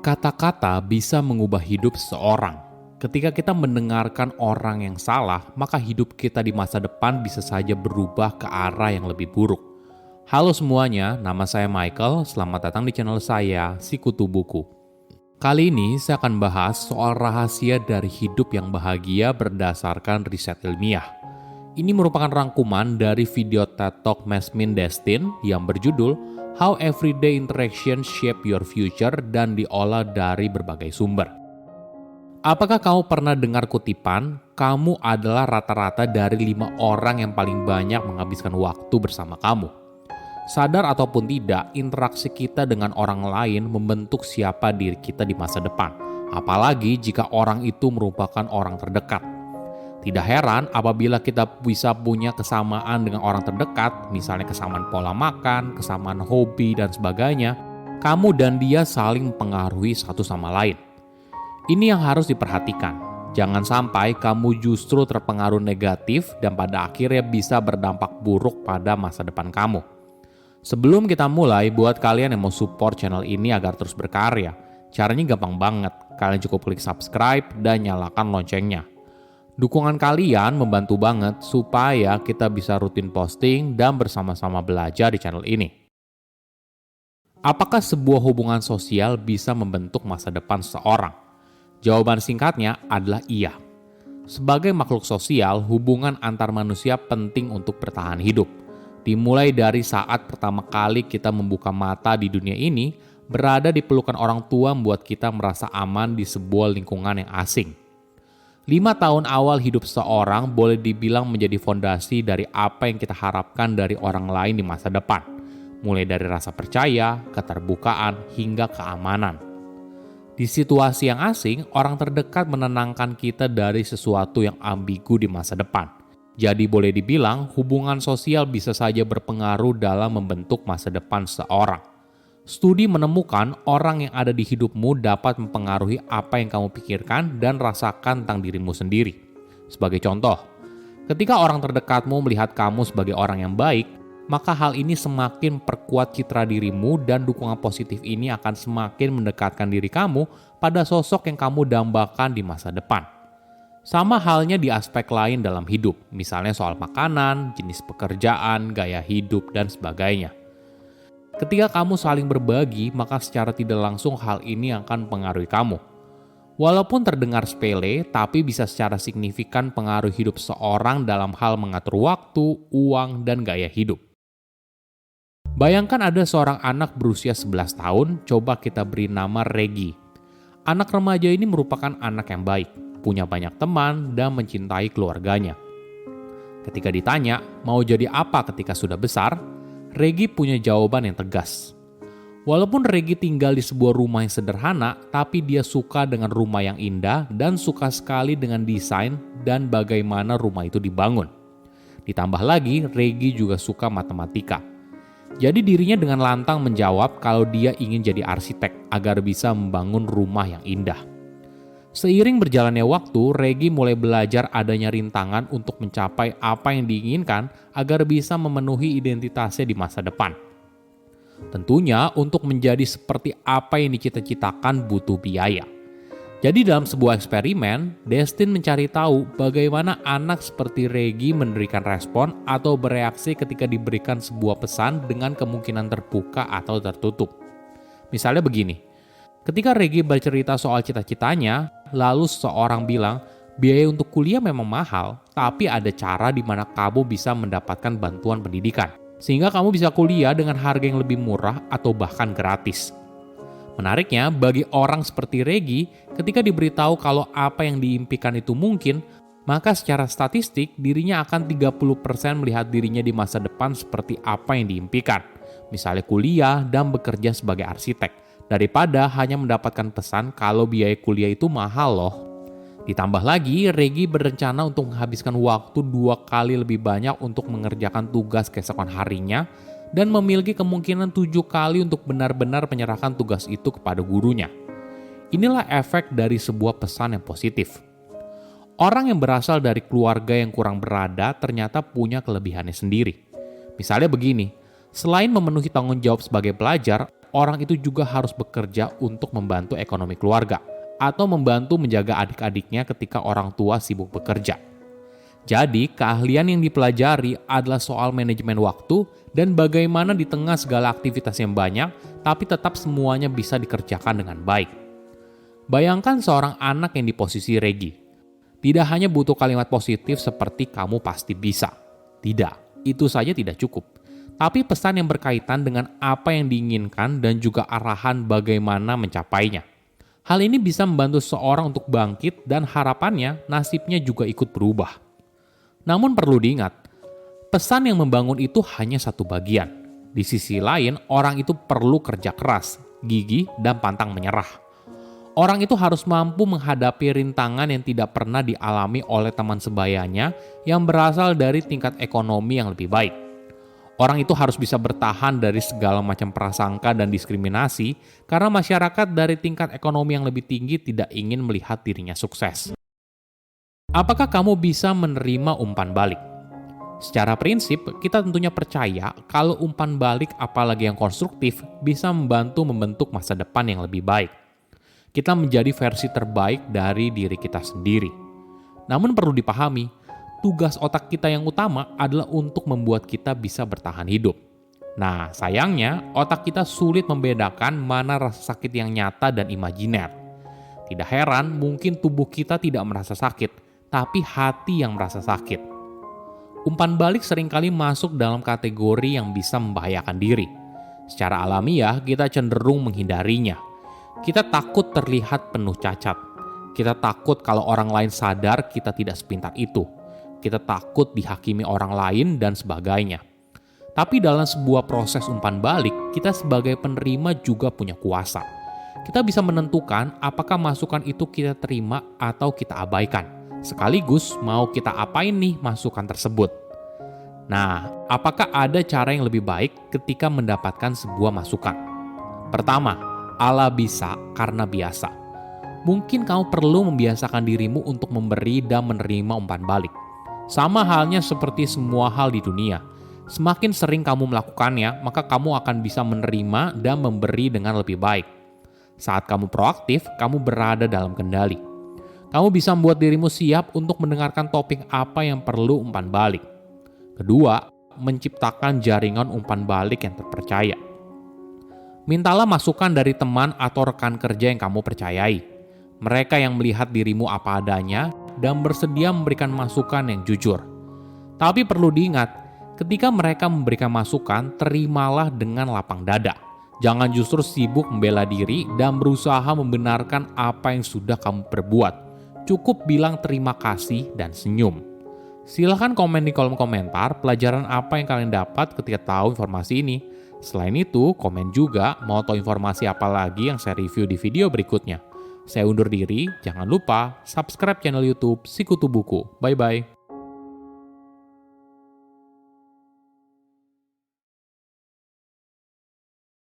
Kata-kata bisa mengubah hidup seseorang. Ketika kita mendengarkan orang yang salah, maka hidup kita di masa depan bisa saja berubah ke arah yang lebih buruk. Halo semuanya, nama saya Michael. Selamat datang di channel saya, Sikutu Buku. Kali ini saya akan bahas soal rahasia dari hidup yang bahagia berdasarkan riset ilmiah. Ini merupakan rangkuman dari video TED Talk Yasmin Destin yang berjudul How Everyday Interaction Shape Your Future dan diolah dari berbagai sumber. Apakah kamu pernah dengar kutipan, kamu adalah rata-rata dari 5 orang yang paling banyak menghabiskan waktu bersama kamu? Sadar ataupun tidak, interaksi kita dengan orang lain membentuk siapa diri kita di masa depan. Apalagi jika orang itu merupakan orang terdekat. Tidak heran apabila kita bisa punya kesamaan dengan orang terdekat, misalnya kesamaan pola makan, kesamaan hobi, dan sebagainya, kamu dan dia saling mempengaruhi satu sama lain. Ini yang harus diperhatikan. Jangan sampai kamu justru terpengaruh negatif dan pada akhirnya bisa berdampak buruk pada masa depan kamu. Sebelum kita mulai, buat kalian yang mau support channel ini agar terus berkarya, caranya gampang banget. Kalian cukup klik subscribe dan nyalakan loncengnya. Dukungan kalian membantu banget supaya kita bisa rutin posting dan bersama-sama belajar di channel ini. Apakah sebuah hubungan sosial bisa membentuk masa depan seseorang? Jawaban singkatnya adalah iya. Sebagai makhluk sosial, hubungan antar manusia penting untuk bertahan hidup. Dimulai dari saat pertama kali kita membuka mata di dunia ini, berada di pelukan orang tua membuat kita merasa aman di sebuah lingkungan yang asing. 5 tahun awal hidup seseorang boleh dibilang menjadi fondasi dari apa yang kita harapkan dari orang lain di masa depan. Mulai dari rasa percaya, keterbukaan, hingga keamanan. Di situasi yang asing, orang terdekat menenangkan kita dari sesuatu yang ambigu di masa depan. Jadi boleh dibilang hubungan sosial bisa saja berpengaruh dalam membentuk masa depan seseorang. Studi menemukan orang yang ada di hidupmu dapat mempengaruhi apa yang kamu pikirkan dan rasakan tentang dirimu sendiri. Sebagai contoh, ketika orang terdekatmu melihat kamu sebagai orang yang baik, maka hal ini semakin perkuat citra dirimu dan dukungan positif ini akan semakin mendekatkan diri kamu pada sosok yang kamu dambakan di masa depan. Sama halnya di aspek lain dalam hidup, misalnya soal makanan, jenis pekerjaan, gaya hidup, dan sebagainya. Ketika kamu saling berbagi, maka secara tidak langsung hal ini akan mempengaruhi kamu. Walaupun terdengar sepele, tapi bisa secara signifikan pengaruh hidup seorang dalam hal mengatur waktu, uang, dan gaya hidup. Bayangkan ada seorang anak berusia 11 tahun, coba kita beri nama Regi. Anak remaja ini merupakan anak yang baik, punya banyak teman, dan mencintai keluarganya. Ketika ditanya, mau jadi apa ketika sudah besar? Regi punya jawaban yang tegas. Walaupun Regi tinggal di sebuah rumah yang sederhana, tapi dia suka dengan rumah yang indah dan suka sekali dengan desain dan bagaimana rumah itu dibangun. Ditambah lagi, Regi juga suka matematika. Jadi dirinya dengan lantang menjawab kalau dia ingin jadi arsitek agar bisa membangun rumah yang indah. Seiring berjalannya waktu, Regi mulai belajar adanya rintangan untuk mencapai apa yang diinginkan agar bisa memenuhi identitasnya di masa depan. Tentunya untuk menjadi seperti apa yang dicita-citakan butuh biaya. Jadi dalam sebuah eksperimen, Destin mencari tahu bagaimana anak seperti Regi memberikan respon atau bereaksi ketika diberikan sebuah pesan dengan kemungkinan terbuka atau tertutup. Misalnya begini. Ketika Regi bercerita soal cita-citanya, lalu seseorang bilang, biaya untuk kuliah memang mahal, tapi ada cara di mana kamu bisa mendapatkan bantuan pendidikan. Sehingga kamu bisa kuliah dengan harga yang lebih murah atau bahkan gratis. Menariknya, bagi orang seperti Regi, ketika diberitahu kalau apa yang diimpikan itu mungkin, maka secara statistik dirinya akan 30% melihat dirinya di masa depan seperti apa yang diimpikan. Misalnya kuliah dan bekerja sebagai arsitek. Daripada hanya mendapatkan pesan kalau biaya kuliah itu mahal loh. Ditambah lagi, Regi berencana untuk menghabiskan waktu 2 kali lebih banyak untuk mengerjakan tugas keesokan harinya dan memiliki kemungkinan 7 kali untuk benar-benar menyerahkan tugas itu kepada gurunya. Inilah efek dari sebuah pesan yang positif. Orang yang berasal dari keluarga yang kurang berada ternyata punya kelebihannya sendiri. Misalnya begini, selain memenuhi tanggung jawab sebagai pelajar, orang itu juga harus bekerja untuk membantu ekonomi keluarga atau membantu menjaga adik-adiknya ketika orang tua sibuk bekerja. Jadi, keahlian yang dipelajari adalah soal manajemen waktu dan bagaimana di tengah segala aktivitas yang banyak, tapi tetap semuanya bisa dikerjakan dengan baik. Bayangkan seorang anak yang di posisi Regi. Tidak hanya butuh kalimat positif seperti kamu pasti bisa. Tidak, itu saja tidak cukup. Tapi pesan yang berkaitan dengan apa yang diinginkan dan juga arahan bagaimana mencapainya. Hal ini bisa membantu seorang untuk bangkit dan harapannya nasibnya juga ikut berubah. Namun perlu diingat, pesan yang membangun itu hanya satu bagian. Di sisi lain, orang itu perlu kerja keras, gigih, dan pantang menyerah. Orang itu harus mampu menghadapi rintangan yang tidak pernah dialami oleh teman sebayanya yang berasal dari tingkat ekonomi yang lebih baik. Orang itu harus bisa bertahan dari segala macam prasangka dan diskriminasi karena masyarakat dari tingkat ekonomi yang lebih tinggi tidak ingin melihat dirinya sukses. Apakah kamu bisa menerima umpan balik? Secara prinsip, kita tentunya percaya kalau umpan balik apalagi yang konstruktif bisa membantu membentuk masa depan yang lebih baik. Kita menjadi versi terbaik dari diri kita sendiri. Namun perlu dipahami, tugas otak kita yang utama adalah untuk membuat kita bisa bertahan hidup. Nah, sayangnya otak kita sulit membedakan mana rasa sakit yang nyata dan imajiner. Tidak heran mungkin tubuh kita tidak merasa sakit, tapi hati yang merasa sakit. Umpan balik seringkali masuk dalam kategori yang bisa membahayakan diri. Secara alamiah, kita cenderung menghindarinya. Kita takut terlihat penuh cacat. Kita takut kalau orang lain sadar kita tidak sepintar itu. Kita takut dihakimi orang lain dan sebagainya. Tapi dalam sebuah proses umpan balik, kita sebagai penerima juga punya kuasa. Kita bisa menentukan apakah masukan itu kita terima atau kita abaikan. Sekaligus mau kita apain nih masukan tersebut. Nah, apakah ada cara yang lebih baik ketika mendapatkan sebuah masukan? Pertama, ala bisa karena biasa. Mungkin kamu perlu membiasakan dirimu untuk memberi dan menerima umpan balik. Sama halnya seperti semua hal di dunia. Semakin sering kamu melakukannya, maka kamu akan bisa menerima dan memberi dengan lebih baik. Saat kamu proaktif, kamu berada dalam kendali. Kamu bisa membuat dirimu siap untuk mendengarkan topik apa yang perlu umpan balik. Kedua, menciptakan jaringan umpan balik yang terpercaya. Mintalah masukan dari teman atau rekan kerja yang kamu percayai. Mereka yang melihat dirimu apa adanya dan bersedia memberikan masukan yang jujur. Tapi perlu diingat, ketika mereka memberikan masukan, terimalah dengan lapang dada. Jangan justru sibuk membela diri dan berusaha membenarkan apa yang sudah kamu perbuat. Cukup bilang terima kasih dan senyum. Silahkan komen di kolom komentar pelajaran apa yang kalian dapat ketika tahu informasi ini. Selain itu, komen juga mau tahu informasi apa lagi yang saya review di video berikutnya. Saya undur diri, jangan lupa subscribe channel YouTube Sikutu Buku. Bye-bye.